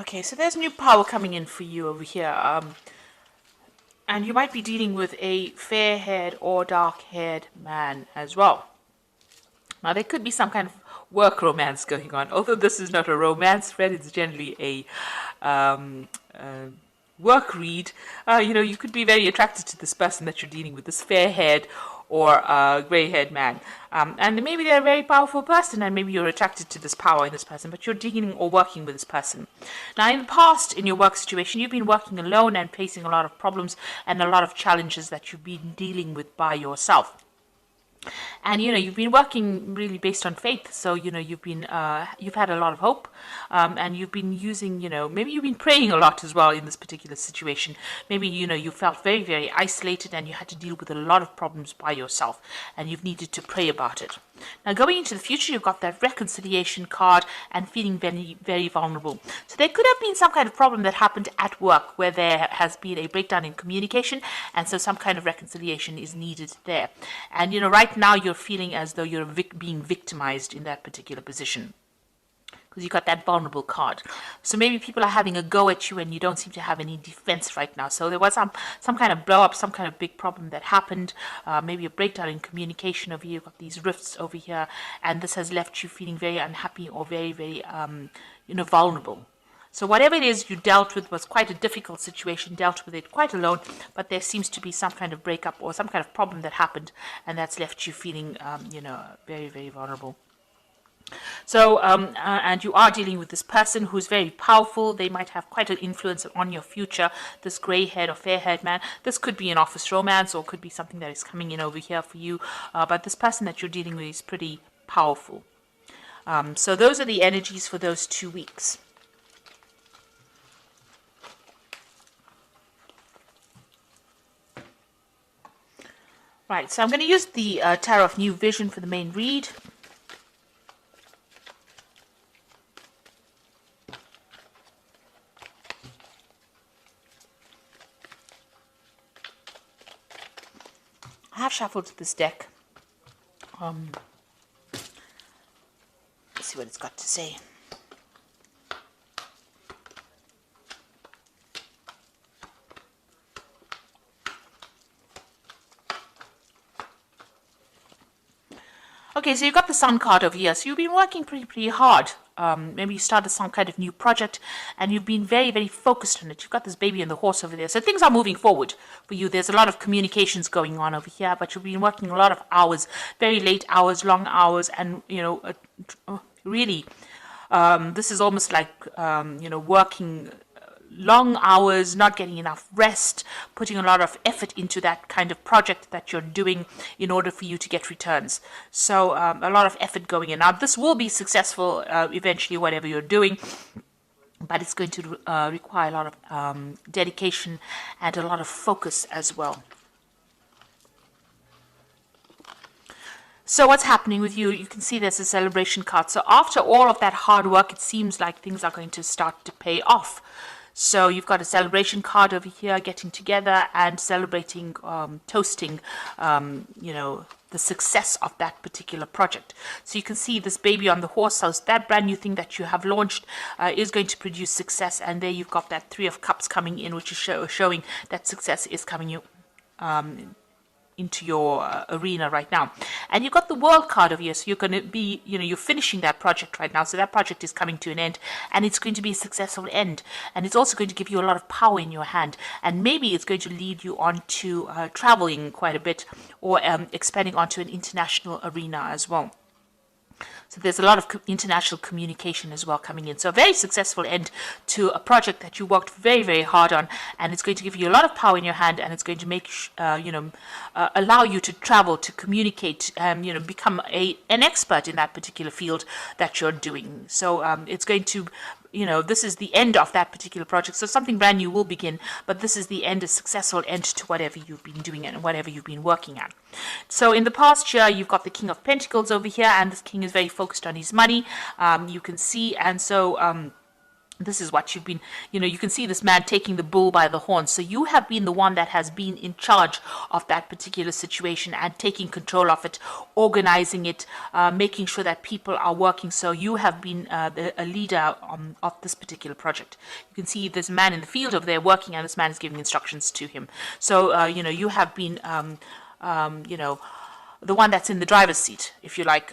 Okay, so there's new power coming in for you over here. And you might be dealing with a fair-haired or dark-haired man as well. Now, there could be some kind of work romance going on. Although this is not a romance thread, it's generally a work read. You could be very attracted to this person that you're dealing with, this fair-haired or gray-haired man. And maybe they're a very powerful person, and maybe you're attracted to this power in this person, but you're dealing or working with this person. Now, in the past, in your work situation, you've been working alone and facing a lot of problems and a lot of challenges that you've been dealing with by yourself. And you've been working really based on faith, so you've had a lot of hope, and you've been using, maybe you've been praying a lot as well in this particular situation. Maybe you felt very, very isolated, and you had to deal with a lot of problems by yourself, and you've needed to pray about it. Now, going into the future, you've got that reconciliation card and feeling very, very vulnerable. So there could have been some kind of problem that happened at work where there has been a breakdown in communication, and so some kind of reconciliation is needed there. And right now you're feeling as though you're being victimized in that particular position, because you got that vulnerable card. So maybe people are having a go at you and you don't seem to have any defense right now. So there was some kind of blow up, some kind of big problem that happened, maybe a breakdown in communication over here. You've got these rifts over here, and this has left you feeling very unhappy or very, very, vulnerable. So whatever it is you dealt with was quite a difficult situation, dealt with it quite alone, but there seems to be some kind of breakup or some kind of problem that happened, and that's left you feeling, very, very vulnerable. So, and you are dealing with this person who's very powerful. They might have quite an influence on your future, this grey-haired or fair-haired man. This could be an office romance, or could be something that is coming in over here for you, but this person that you're dealing with is pretty powerful. So those are the energies for those 2 weeks. Right, so I'm going to use the Tarot of New Vision for the main read. I have shuffled this deck. Let's see what it's got to say. Okay, so you've got the Sun card over here. So you've been working pretty hard. Maybe you started some kind of new project and you've been very, very focused on it. You've got this baby and the horse over there. So things are moving forward for you. There's a lot of communications going on over here, but you've been working a lot of hours, very late hours, long hours, and, really, this is almost like, working long hours, not getting enough rest, putting a lot of effort into that kind of project that you're doing in order for you to get returns. So a lot of effort going in. Now, this will be successful eventually, whatever you're doing, but it's going to require a lot of dedication and a lot of focus as well. So what's happening with you? You can see there's a celebration card. So after all of that hard work, it seems like things are going to start to pay off. So you've got a celebration card over here, getting together and celebrating, toasting, the success of that particular project. So you can see this baby on the horse house, that brand new thing that you have launched is going to produce success. And there you've got that 3 of Cups coming in, which is showing that success is coming you into your arena right now. And you've got the World card over here, so you're going to be, you're finishing that project right now, so that project is coming to an end, and it's going to be a successful end, and it's also going to give you a lot of power in your hand, and maybe it's going to lead you on to traveling quite a bit, or expanding onto an international arena as well. So there's a lot of international communication as well coming in. So a very successful end to a project that you worked very, very hard on, and it's going to give you a lot of power in your hand, and it's going to make allow you to travel, to communicate, become an expert in that particular field that you're doing. So it's going to, this is the end of that particular project. So something brand new will begin, but this is the end, a successful end to whatever you've been doing and whatever you've been working at. So in the past year, you've got the King of Pentacles over here, and this king is very focused on his money, you can see, and so This is what you've been, you can see this man taking the bull by the horns. So you have been the one that has been in charge of that particular situation and taking control of it, organizing it, making sure that people are working. So you have been a leader of this particular project. You can see this man in the field over there working, and this man is giving instructions to him. So, you have been, the one that's in the driver's seat, if you like,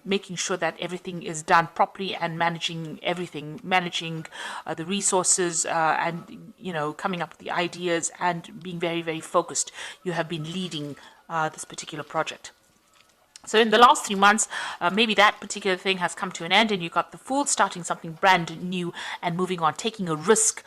making sure that everything is done properly and managing everything, managing the resources and, coming up with the ideas and being very, very focused. You have been leading this particular project. So in the last 3 months, maybe that particular thing has come to an end and you got the Fool starting something brand new and moving on, taking a risk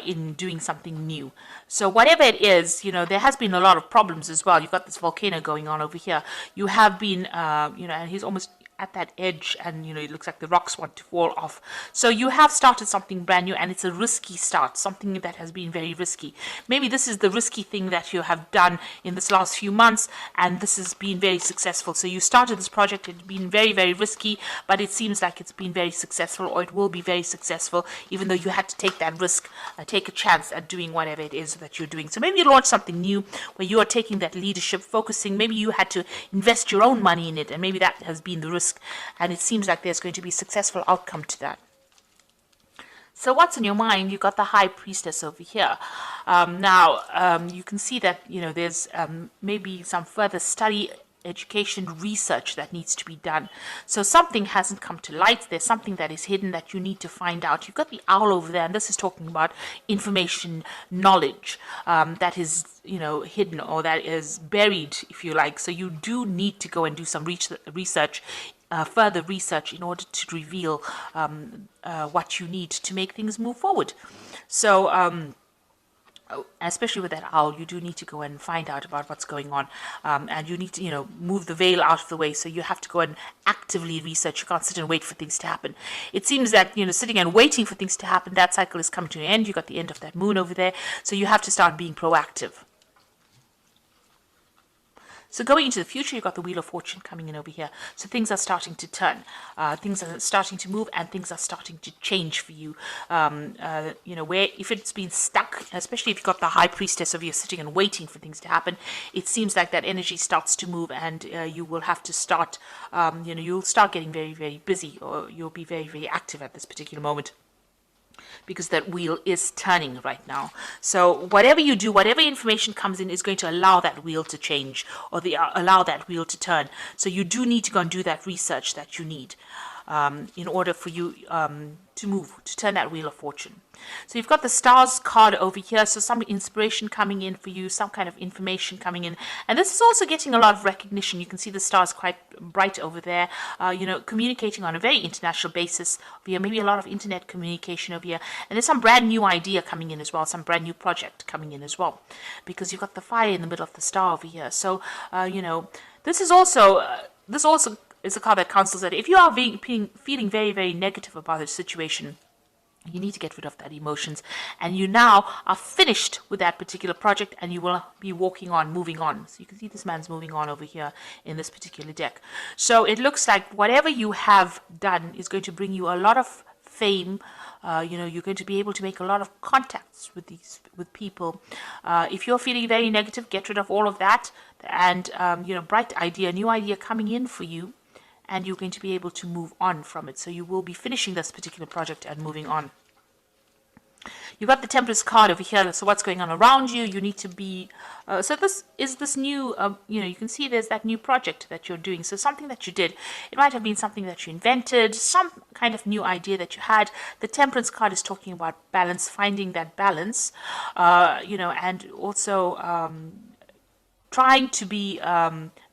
in doing something new. So whatever it is, there has been a lot of problems as well. You've got this volcano going on over here. You have been, and he's almost at that edge and, it looks like the rocks want to fall off. So you have started something brand new and it's a risky start, something that has been very risky. Maybe this is the risky thing that you have done in this last few months and this has been very successful. So you started this project, it's been very, very risky, but it seems like it's been very successful, or it will be very successful, even though you had to take that risk, take a chance at doing whatever it is that you're doing. So maybe you launch something new where you are taking that leadership, focusing, maybe you had to invest your own money in it, and maybe that has been the risk. And it seems like there's going to be a successful outcome to that. So what's in your mind? You've got the High Priestess over here. Now, you can see that, there's maybe some further study, education, research that needs to be done. So something hasn't come to light. There's something that is hidden that you need to find out. You've got the owl over there, and this is talking about information, knowledge that is, hidden, or that is buried, if you like. So you do need to go and do some research, further research, in order to reveal what you need to make things move forward. So especially with that owl, you do need to go and find out about what's going on, and you need to move the veil out of the way. So you have to go and actively research. You can't sit and wait for things to happen. It seems that sitting and waiting for things to happen, that cycle is coming to an end. You got the end of that moon over there, so you have to start being proactive. So going into the future, you've got the Wheel of Fortune coming in over here. So things are starting to turn, things are starting to move, and things are starting to change for you. Where if it's been stuck, especially if you've got the High Priestess over here sitting and waiting for things to happen, it seems like that energy starts to move, and you will have to start, you'll start getting very, very busy, or you'll be very, very active at this particular moment, because that wheel is turning right now. So whatever you do, whatever information comes in, is going to allow that wheel to change, or allow that wheel to turn. So you do need to go and do that research that you need in order for you to turn that Wheel of Fortune. So you've got the Stars card over here, so some inspiration coming in for you, some kind of information coming in, and this is also getting a lot of recognition. You can see the stars quite bright over there, communicating on a very international basis over here, maybe a lot of internet communication over here, and there's some brand new idea coming in as well, some brand new project coming in as well, because you've got the fire in the middle of the star over here. So this is also is a card that counsels that if you are feeling very, very negative about the situation, you need to get rid of that emotions, and you now are finished with that particular project, and you will be walking on, moving on. So you can see this man's moving on over here in this particular deck. So it looks like whatever you have done is going to bring you a lot of fame. You're going to be able to make a lot of contacts with people. If you're feeling very negative, get rid of all of that, and bright idea, new idea coming in for you, and you're going to be able to move on from it. So you will be finishing this particular project and moving on. You've got the Temperance card over here. So what's going on around you? You need to be... so this is this new... you can see there's that new project that you're doing. So something that you did. It might have been something that you invented, some kind of new idea that you had. The Temperance card is talking about balance, finding that balance, and also trying to be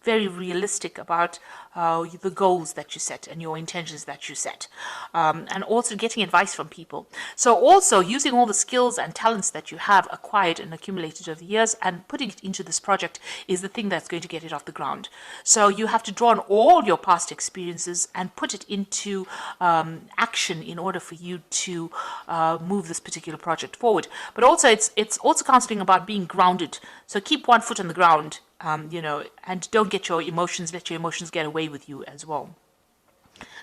very realistic about the goals that you set and your intentions that you set, and also getting advice from people. So also using all the skills and talents that you have acquired and accumulated over the years and putting it into this project is the thing that's going to get it off the ground. So you have to draw on all your past experiences and put it into action in order for you to move this particular project forward. But also it's also counseling about being grounded. So keep one foot on the ground, and don't let your emotions get away with you as well.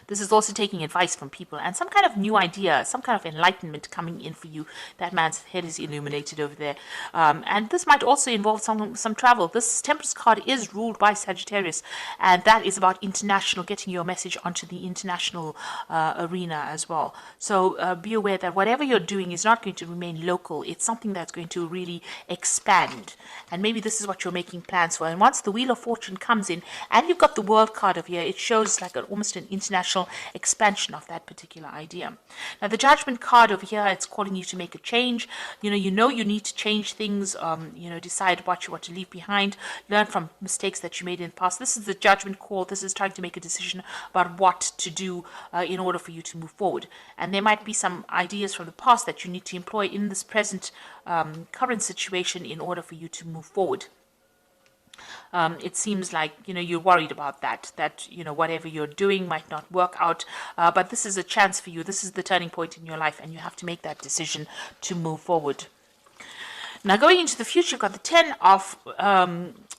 This is also taking advice from people and some kind of new idea, some kind of enlightenment coming in for you. That man's head is illuminated over there. And this might also involve some travel. This Temperance card is ruled by Sagittarius, and that is about international, getting your message onto the international arena as well. So be aware that whatever you're doing is not going to remain local. It's something that's going to really expand. And maybe this is what you're making plans for. And once the Wheel of Fortune comes in, and you've got the World card over here, it shows like almost an international expansion of that particular idea. Now, the Judgment card over here, it's calling you to make a change. You know you need to change things, decide what you want to leave behind, learn from mistakes that you made in the past. This is the Judgment call. This is trying to make a decision about what to do in order for you to move forward. And there might be some ideas from the past that you need to employ in this present current situation in order for you to move forward. It seems like you're worried about that whatever you're doing might not work out, but this is a chance for you. This is the turning point in your life, and you have to make that decision to move forward. Now, going into the future, you've got the 10 of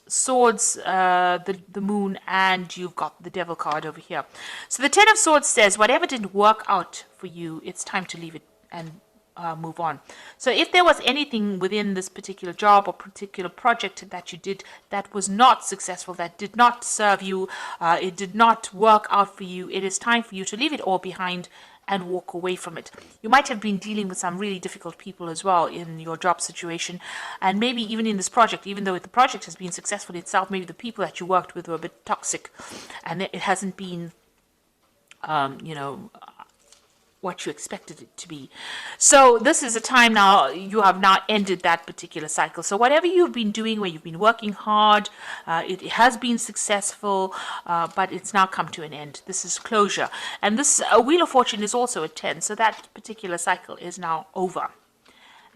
Swords, the Moon, and you've got the Devil card over here. So the 10 of Swords says whatever didn't work out for you, it's time to leave it and move on. So if there was anything within this particular job or particular project that you did that was not successful, that did not serve you, it did not work out for you, it is time for you to leave it all behind and walk away from it. You might have been dealing with some really difficult people as well in your job situation, and maybe even in this project, even though the project has been successful itself, maybe the people that you worked with were a bit toxic, and it hasn't been what you expected it to be. So this is a time now, you have now ended that particular cycle. So whatever you've been doing, where you've been working hard, it has been successful, but it's now come to an end. This is closure. And this Wheel of Fortune is also a 10, so that particular cycle is now over.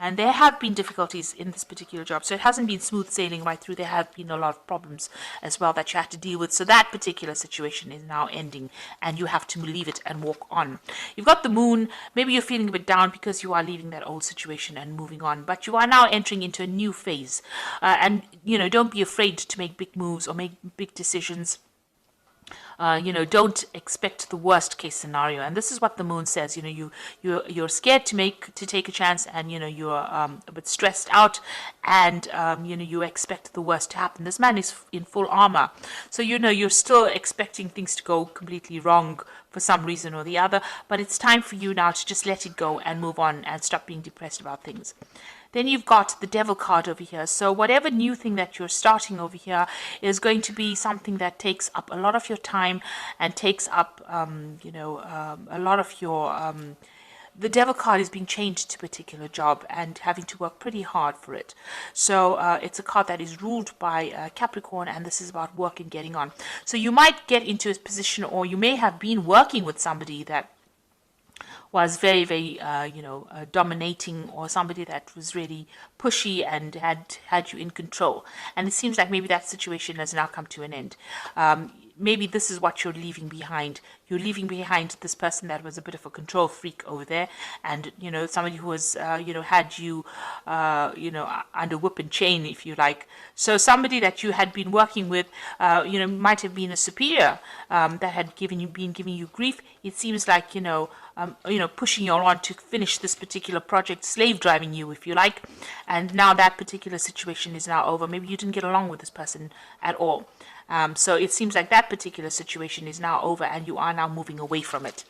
And there have been difficulties in this particular job. So it hasn't been smooth sailing right through. There have been a lot of problems as well that you have to deal with. So that particular situation is now ending, and you have to leave it and walk on. You've got the Moon. Maybe you're feeling a bit down because you are leaving that old situation and moving on. But you are now entering into a new phase. And don't be afraid to make big moves or make big decisions. Don't expect the worst case scenario, and this is what the Moon says. You're scared to take a chance, and you're a bit stressed out, and you expect the worst to happen. This man is in full armor, so you're still expecting things to go completely wrong for some reason or the other. But it's time for you now to just let it go and move on and stop being depressed about things. Then you've got the Devil card over here. So whatever new thing that you're starting over here is going to be something that takes up a lot of your time and takes up, a lot of your... the Devil card is being changed to a particular job and having to work pretty hard for it. So it's a card that is ruled by Capricorn, and this is about work and getting on. So you might get into a position, or you may have been working with somebody that was very, very, dominating, or somebody that was really pushy and had you in control. And it seems like maybe that situation has now come to an end. Maybe this is what you're leaving behind. You're leaving behind this person that was a bit of a control freak over there, and somebody who was had you under whip and chain, if you like. So somebody that you had been working with might have been a superior that had been giving you grief. It seems like pushing you on to finish this particular project, slave driving you, if you like. And now that particular situation is now over. Maybe you didn't get along with this person at all. So it seems like that particular situation is now over, and you are now moving away from it.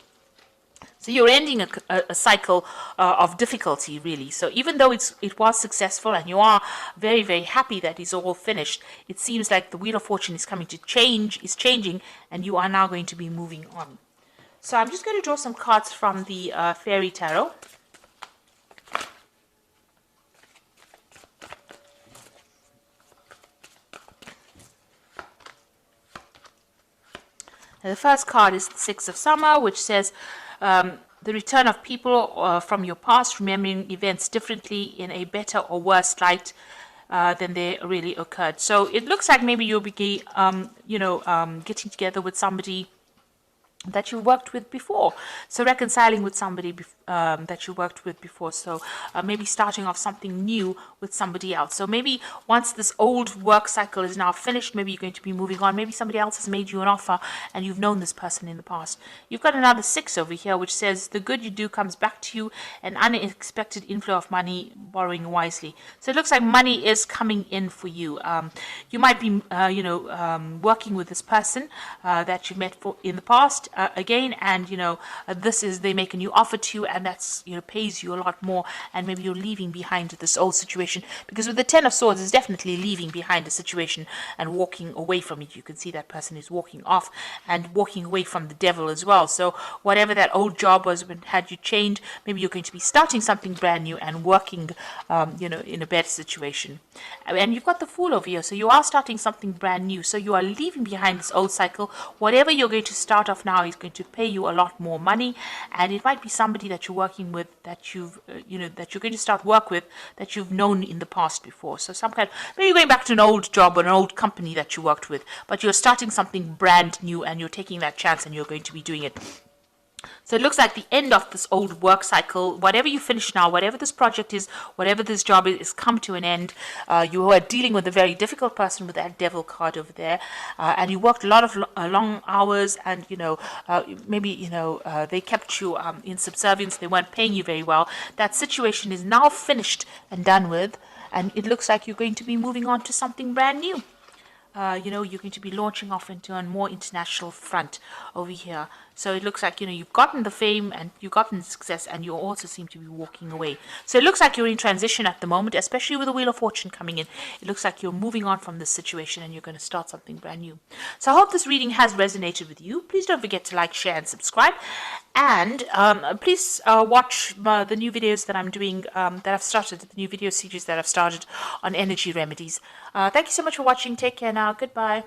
So you're ending a cycle of difficulty, really. So even though it was successful and you are very, very happy that it's all finished, it seems like the Wheel of Fortune is changing, and you are now going to be moving on. So I'm just going to draw some cards from the Fairy Tarot. And the first card is the Six of Summer, which says the return of people from your past, remembering events differently in a better or worse light than they really occurred. So it looks like maybe you'll be, getting together with somebody that you worked with before. So reconciling with somebody that you worked with before. So maybe starting off something new with somebody else. So maybe once this old work cycle is now finished, maybe you're going to be moving on. Maybe somebody else has made you an offer and you've known this person in the past. You've got another 6 over here, which says the good you do comes back to you, an unexpected inflow of money, borrowing wisely. So it looks like money is coming in for you. You might be, working with this person that you met in the past again, and this is, they make a new offer to you, and that's pays you a lot more, and maybe you're leaving behind this old situation, because with the 10 of Swords is definitely leaving behind a situation and walking away from it. You can see that person is walking off and walking away from the devil as well. So whatever that old job was when had you changed, maybe you're going to be starting something brand new and working in a better situation. And you've got the Fool over here, so you are starting something brand new, so you are leaving behind this old cycle. Whatever you're going to start off now is going to pay you a lot more money, and it might be somebody that you're working with that you've that you're going to start work with that you've known in the past before. So some kind, maybe you're going back to an old job or an old company that you worked with, but you're starting something brand new and you're taking that chance and you're going to be doing it. So it looks like the end of this old work cycle. Whatever you finish now, whatever this project is, whatever this job is come to an end. You are dealing with a very difficult person with that devil card over there, and you worked a lot of long hours, and maybe they kept you in subservience. They weren't paying you very well. That situation is now finished and done with, and it looks like you're going to be moving on to something brand new. You're going to be launching off into a more international front over here. So it looks like, you've gotten the fame and you've gotten the success, and you also seem to be walking away. So it looks like you're in transition at the moment, especially with the Wheel of Fortune coming in. It looks like you're moving on from this situation and you're going to start something brand new. So I hope this reading has resonated with you. Please don't forget to like, share, and subscribe. And please watch the new videos that I'm doing, that I've started, the new video series that I've started on energy remedies. Thank you so much for watching. Take care now. Goodbye.